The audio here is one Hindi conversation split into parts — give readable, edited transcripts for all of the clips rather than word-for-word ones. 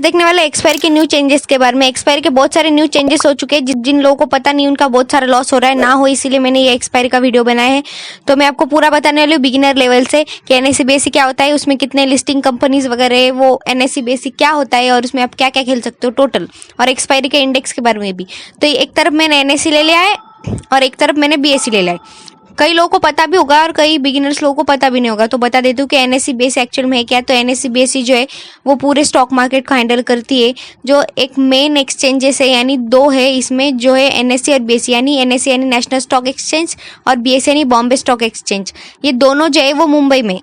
देखने वाले एक्सपायरी के न्यू चेंजेस के बारे में। एक्सपायरी के बहुत सारे न्यू चेंजेस हो चुके हैं, जिन लोगों को पता नहीं उनका बहुत सारा लॉस हो रहा है, ना हो इसीलिए मैंने ये एक्सपायरी का वीडियो बनाया है। तो मैं आपको पूरा बताने वाली हूँ बिगिनर लेवल से कि एनएससी बीएससी क्या होता है, उसमें कितने लिस्टिंग कंपनीज वगैरह, वो एनएससी बीएससी क्या होता है और उसमें आप क्या क्या खेल सकते हो टोटल, और एक्सपायरी के इंडेक्स के बारे में भी। तो एक तरफ मैंने एनएससी ले लिया है और एक तरफ मैंने बीएससी ले लिया है। कई लोगों को पता भी होगा और कई बिगिनर्स लोगों को पता भी नहीं होगा, तो बता देती हूँ कि एनएससी बीएससी एक्चुअल में है क्या। तो एनएससी बीएससी जो है वो पूरे स्टॉक मार्केट को हैंडल करती है। जो एक मेन एक्सचेंजेस है, यानी दो है इसमें, जो है एनएससी और बीएससी, यानी एनएससी यानी नेशनल स्टॉक एक्सचेंज और बीएससी यानी बॉम्बे स्टॉक एक्सचेंज। ये दोनों जो है वो मुंबई में,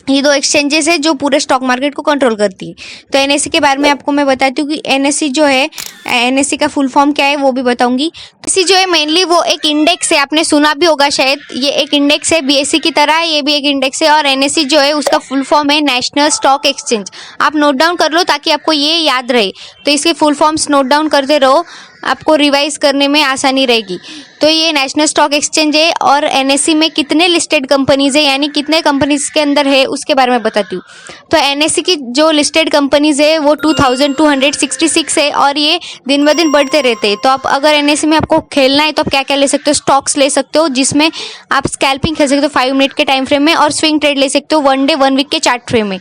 ये दो एक्सचेंजेस है जो पूरे स्टॉक मार्केट को कंट्रोल करती है। तो एनएससी के बारे में आपको मैं बताती हूँ कि एनएससी जो है, एनएससी का फुल फॉर्म क्या है वो भी बताऊंगी। एनएससी जो है मेनली वो एक इंडेक्स है, आपने सुना भी होगा शायद, ये एक इंडेक्स है बीएससी की तरह, ये भी एक इंडेक्स है। और एनएससी जो है उसका फुल फॉर्म है नेशनल स्टॉक एक्सचेंज। आप नोट डाउन कर लो ताकि आपको ये याद रहे। तो इसके फुल फॉर्म्स नोट डाउन करते रहो, आपको रिवाइज करने में आसानी रहेगी। तो ये नेशनल स्टॉक एक्सचेंज है। और एनएससी में कितने लिस्टेड कंपनीज है, यानी कितने कंपनीज के अंदर है, उसके बारे में बताती हूँ। तो एनएससी की जो लिस्टेड कंपनीज है वो 2266 है और ये दिन ब दिन बढ़ते रहते हैं। तो आप अगर एनएससी में आपको खेलना है तो आप क्या क्या ले सकते हो, स्टॉक्स ले सकते हो जिसमें आप स्कैल्पिंग खेल सकते हो 5 मिनट के टाइम फ्रेम में, और स्विंग ट्रेड ले सकते हो 1 डे 1 वीक के चार्ट फ्रेम में।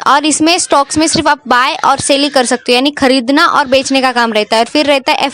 और इसमें स्टॉक्स में सिर्फ आप बाय और सेल ही कर सकते हो, यानी खरीदना और बेचने का काम रहता है। और फिर रहता है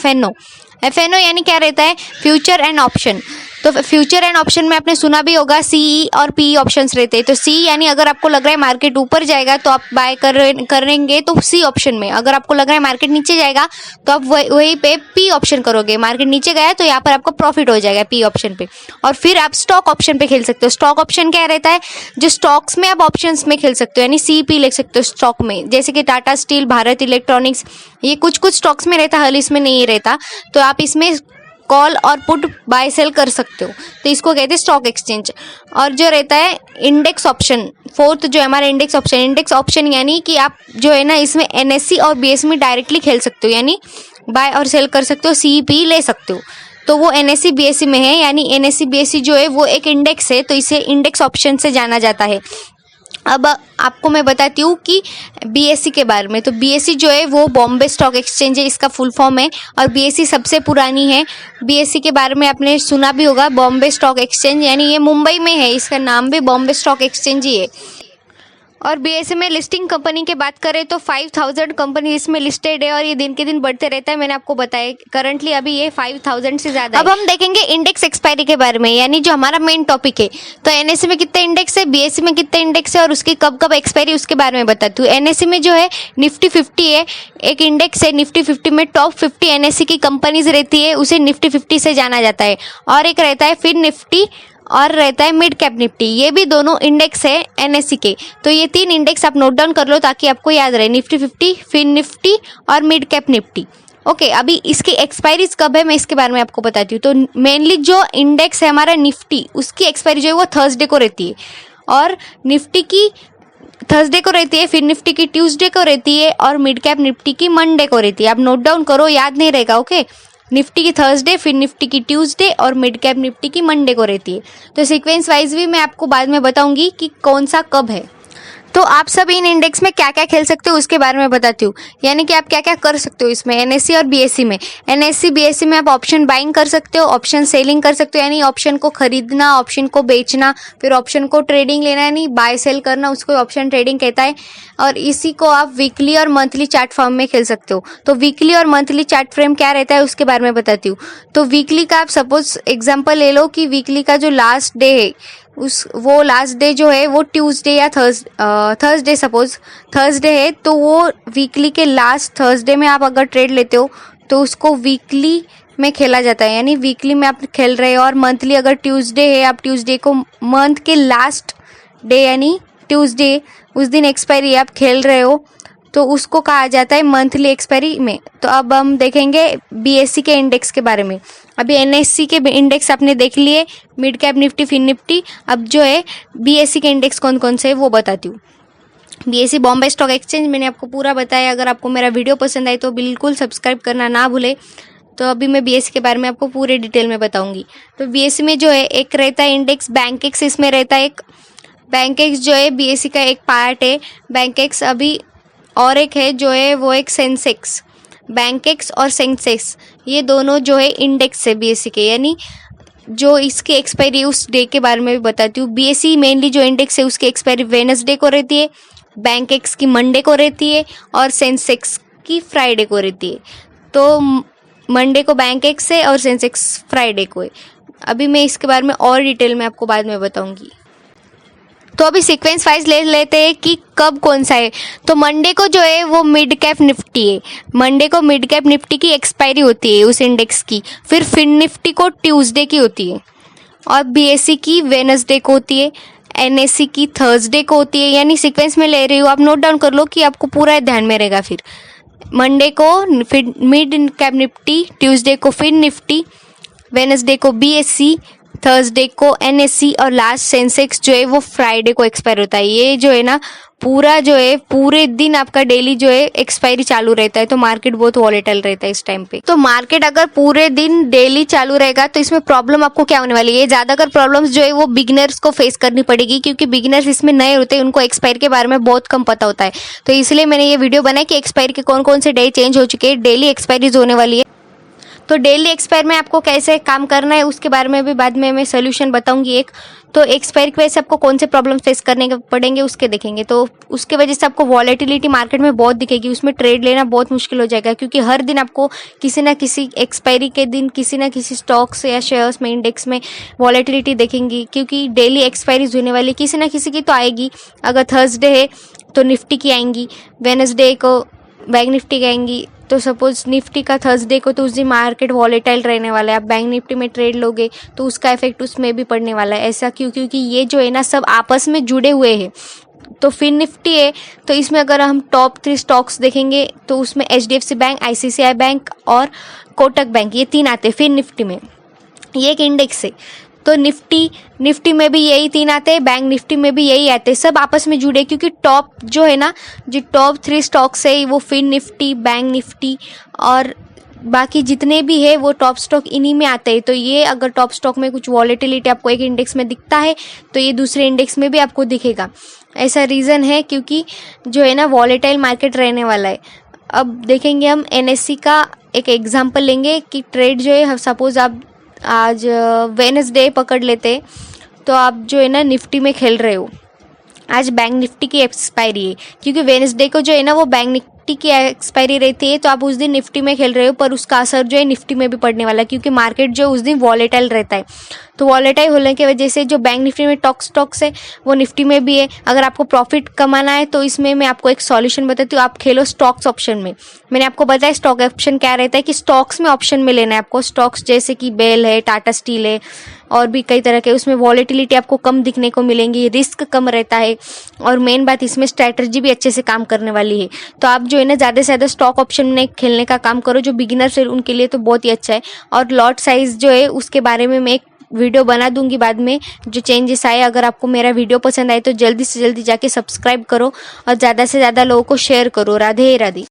एफएनओ यानी क्या रहता है, फ्यूचर एंड ऑप्शन। तो फ्यूचर एंड ऑप्शन में आपने सुना भी होगा सीई और पीई ऑप्शंस रहते हैं। तो सी यानी अगर आपको लग रहा है मार्केट ऊपर जाएगा तो आप बाय करेंगे तो सी ऑप्शन में, अगर आपको लग रहा है मार्केट नीचे जाएगा तो आप वहीं पे पी ऑप्शन करोगे। मार्केट नीचे गया तो यहाँ पर आपको प्रॉफिट हो जाएगा पी ऑप्शन पे। और फिर आप स्टॉक ऑप्शन पे खेल सकते हो। स्टॉक ऑप्शन क्या रहता है, जो स्टॉक्स में आप ऑप्शंस में खेल सकते हो, यानी सी पी ले सकते हो स्टॉक में, जैसे कि टाटा स्टील, भारत इलेक्ट्रॉनिक्स, ये कुछ स्टॉक्स में रहता है, हल इसमें नहीं रहता। तो आप इसमें कॉल और पुट बाय सेल कर सकते हो, तो इसको कहते हैं स्टॉक एक्सचेंज। और जो रहता है इंडेक्स ऑप्शन, फोर्थ जो है हमारा इंडेक्स ऑप्शन यानी कि आप जो है ना इसमें एनएससी और बीएससी में डायरेक्टली खेल सकते हो, यानी बाय और सेल कर सकते हो, सीपी ले सकते हो। तो वो एनएससी बीएससी में है, यानी एनएससी बीएससी जो है वो एक इंडेक्स है, तो इसे इंडेक्स ऑप्शन से जाना जाता है। अब आपको मैं बताती हूँ कि बीएससी के बारे में। तो बीएससी जो है वो बॉम्बे स्टॉक एक्सचेंज है, इसका फुल फॉर्म है, और बीएससी सबसे पुरानी है। बीएससी के बारे में आपने सुना भी होगा, बॉम्बे स्टॉक एक्सचेंज, यानी ये मुंबई में है, इसका नाम भी बॉम्बे स्टॉक एक्सचेंज ही है। और बीएससी में लिस्टिंग कंपनी की बात करें तो 5000 कंपनी इसमें लिस्टेड है और ये दिन के दिन बढ़ते रहता है। मैंने आपको बताया करंटली अभी ये 5000 से ज्यादा है। अब हम देखेंगे इंडेक्स एक्सपायरी के बारे में, यानी जो हमारा मेन टॉपिक है। तो एनएससी में कितने इंडेक्स है, बीएससी में कितने इंडेक्स है और उसकी कब कब एक्सपायरी, उसके बारे में बताती हूँ। एनएससी में जो है निफ्टी 50 है, एक इंडेक्स है। निफ्टी 50 में टॉप 50 एनएससी की कंपनीज रहती है, उसे निफ्टी 50 से जाना जाता है। और एक रहता है फिर निफ्टी और रहता है मिड कैप निफ्टी, ये भी दोनों इंडेक्स है एनएससी के। तो ये 3 इंडेक्स आप नोट डाउन कर लो ताकि आपको याद रहे, निफ्टी 50, फिर निफ्टी और मिड कैप निफ्टी। ओके, अभी इसकी एक्सपायरीज कब है मैं इसके बारे में आपको बताती हूँ। तो मेनली जो इंडेक्स है हमारा निफ्टी, उसकी एक्सपायरी जो है वो थर्सडे को रहती है, और निफ्टी की थर्सडे को रहती है, फिर निफ्टी की ट्यूसडे को रहती है, और मिड कैप निफ्टी की मंडे को रहती है। आप नोट डाउन करो, याद नहीं रहेगा। ओके, निफ्टी की थर्सडे, फिर निफ्टी की ट्यूसडे और मिड कैप निफ्टी की मंडे को रहती है। तो सीक्वेंस वाइज भी मैं आपको बाद में बताऊंगी कि कौन सा कब है। तो आप सब इन इंडेक्स में क्या क्या खेल सकते हो उसके बारे में बताती हूँ, यानी कि आप क्या क्या कर सकते हो इसमें एनएससी और बीएससी में। एनएससी बीएससी में आप ऑप्शन बाइंग कर सकते हो, ऑप्शन सेलिंग कर सकते हो, यानी ऑप्शन को खरीदना, ऑप्शन को बेचना, फिर ऑप्शन को ट्रेडिंग लेना, यानी बाय सेल करना, उसको ऑप्शन ट्रेडिंग कहता है। और इसी को आप वीकली और मंथली चार्ट फॉर्म में खेल सकते हो। तो वीकली और मंथली चार्ट फ्रेम क्या रहता है उसके बारे में बताती हूँ। तो वीकली का आप सपोज एग्जांपल ले लो कि वीकली का जो लास्ट डे है वो लास्ट डे जो है वो ट्यूसडे या थर्सडे, सपोज थर्सडे है, तो वो वीकली के लास्ट थर्सडे में आप अगर ट्रेड लेते हो तो उसको वीकली में खेला जाता है, यानी वीकली में आप खेल रहे हो। और मंथली अगर ट्यूसडे है, आप ट्यूसडे को मंथ के लास्ट डे यानी ट्यूसडे, उस दिन एक्सपायरी आप खेल रहे हो, तो उसको कहा जाता है मंथली एक्सपायरी में। तो अब हम देखेंगे बीएससी के इंडेक्स के बारे में। अभी एनएससी के इंडेक्स आपने देख लिए, mid cap Nifty, fin Nifty. अब जो है बीएससी के इंडेक्स कौन कौन से है वो बताती हूँ। बीएससी बॉम्बे स्टॉक एक्सचेंज मैंने आपको पूरा बताया। अगर आपको मेरा वीडियो पसंद आए तो बिल्कुल सब्सक्राइब करना ना भूले। तो अभी मैं बीएससी के बारे में आपको पूरे डिटेल में बताऊंगी। तो बीएससी में जो है एक रहता है इंडेक्स बैंकेक्स, इसमें रहता है एक बैंकेक्स जो है बीएससी का एक पार्ट है। बैंकेक्स अभी और एक है जो है वो एक सेंसेक्स, बैंकेक्स और सेंसेक्स, ये दोनों जो है इंडेक्स है बीएससी के, यानी जो इसकी एक्सपायरी उस डे के बारे में भी बताती हूँ। बीएससी मेनली जो इंडेक्स है उसकी एक्सपायरी वेडनेसडे को रहती है, बैंकेक्स की मंडे को रहती है और सेंसेक्स की फ्राइडे को रहती है। तो मंडे को बैंकेक्स है और सेंसेक्स फ्राइडे को है। अभी मैं इसके बारे में और डिटेल में आपको बाद में बताऊंगी। तो अभी सीक्वेंस वाइज ले लेते हैं कि कब कौन सा है। तो मंडे को जो है वो मिड कैप निफ्टी है, मंडे को मिड कैप निफ्टी की एक्सपायरी होती है उस इंडेक्स की। फिर फिन निफ्टी को ट्यूसडे की होती है और बीएससी की वेडनेसडे को होती है, एनएससी की थर्सडे को होती है। यानी सीक्वेंस में ले रही हूँ, आप नोट डाउन कर लो कि आपको पूरा ध्यान में रहेगा। फिर मंडे को मिड कैप निफ्टी, ट्यूसडे को फिन निफ्टी, वेडनेसडे को बीएससी, थर्सडे को एनएससी और लास्ट सेंसेक्स जो है वो फ्राइडे को एक्सपायर होता है। ये जो है ना पूरा जो है पूरे दिन आपका डेली जो है एक्सपायरी चालू रहता है। तो मार्केट बहुत वॉलेटाइल रहता है इस टाइम पे। तो मार्केट अगर पूरे दिन डेली चालू रहेगा तो इसमें प्रॉब्लम आपको क्या होने वाली है, ज्यादातर प्रॉब्लम्स जो है वो बिगिनर्स को फेस करनी पड़ेगी, क्योंकि बिगिनर्स इसमें नए होते हैं, उनको एक्सपायरी के बारे में बहुत कम पता होता है। तो इसलिए मैंने ये वीडियो बनाई कि एक्सपायरी के कौन कौन से डे चेंज हो चुके हैं, डेली एक्सपायरीज होने वाली है। तो डेली एक्सपायर में आपको कैसे काम करना है उसके बारे में भी बाद में मैं सोल्यूशन बताऊंगी एक। तो एक्सपायर की वजह से आपको कौन से प्रॉब्लम फेस करने पड़ेंगे उसके देखेंगे। तो उसके वजह से आपको वॉलेटिलिटी मार्केट में बहुत दिखेगी, उसमें ट्रेड लेना बहुत मुश्किल हो जाएगा, क्योंकि हर दिन आपको किसी ना किसी एक्सपायरी के दिन किसी ना किसी स्टॉक्स या शेयर्स में, इंडेक्स में वॉलेटिलिटी देखेंगी, क्योंकि डेली एक्सपायरीज होने वाली किसी ना किसी की तो आएगी। अगर थर्सडे है तो निफ्टी की आएंगी, वेडनेसडे को बैंक निफ्टी की आएंगी। तो सपोज निफ्टी का थर्सडे को तो उस दिन मार्केट वॉलेटाइल रहने वाला है, आप बैंक निफ्टी में ट्रेड लोगे तो उसका इफेक्ट उसमें भी पड़ने वाला है। ऐसा क्यों? क्योंकि ये जो है ना सब आपस में जुड़े हुए हैं। तो फिन निफ्टी है तो इसमें अगर हम टॉप 3 स्टॉक्स देखेंगे तो उसमें एचडीएफसी बैंक, आईसीआईसीआई बैंक और कोटक बैंक, ये 3 आते हैं फिन निफ्टी में। ये एक इंडेक्स है। तो निफ्टी में भी यही 3 आते हैं, बैंक निफ्टी में भी यही आते हैं, सब आपस में जुड़े, क्योंकि टॉप जो है ना जो टॉप 3 स्टॉक्स है वो फिन निफ्टी, बैंक निफ्टी और बाकी जितने भी है वो टॉप स्टॉक इन्हीं में आते हैं। तो ये अगर टॉप स्टॉक में कुछ वॉलेटिलिटी आपको एक इंडेक्स में दिखता है तो ये दूसरे इंडेक्स में भी आपको दिखेगा। ऐसा रीज़न है क्योंकि जो है ना वॉलेटाइल मार्केट रहने वाला है। अब देखेंगे हम एनएससी का एक एग्जाम्पल लेंगे कि ट्रेड जो है, सपोज आप आज वेडनेसडे पकड़ लेते तो आप जो है ना निफ्टी में खेल रहे हो, आज बैंक निफ्टी की एक्सपायरी है, क्योंकि वेडनेसडे को जो है ना वो बैंक निफ्टी की एक्सपायरी रहती है, तो आप उस दिन निफ्टी में खेल रहे हो, पर उसका असर जो है निफ्टी में भी पड़ने वाला है, क्योंकि मार्केट जो उस दिन वॉलेटाइल रहता है। तो वॉलेटाइल होने की वजह से जो बैंक निफ्टी में टॉप स्टॉक्स है वो निफ्टी में भी है। अगर आपको प्रॉफिट कमाना है तो इसमें मैं आपको एक सॉल्यूशन बताती हूँ, आप खेलो स्टॉक्स ऑप्शन में। मैंने आपको बताया स्टॉक ऑप्शन क्या रहता है कि स्टॉक्स में ऑप्शन में लेना है आपको, स्टॉक्स जैसे कि बेल है, टाटा स्टील है और भी कई तरह के, उसमें वॉलेटिलिटी आपको कम दिखने को मिलेंगी, रिस्क कम रहता है और मेन बात इसमें स्ट्रैटेजी भी अच्छे से काम करने वाली है। तो आप जो है ना ज़्यादा से ज़्यादा स्टॉक ऑप्शन में खेलने का काम करो, जो बिगिनर्स है उनके लिए तो बहुत ही अच्छा है। और लॉट साइज जो है उसके बारे में मैं एक वीडियो बना दूंगी बाद में, जो चेंजेस आए। अगर आपको मेरा वीडियो पसंद आए तो जल्दी से जल्दी जाके सब्सक्राइब करो और ज़्यादा से ज़्यादा लोगों को शेयर करो। राधे राधे।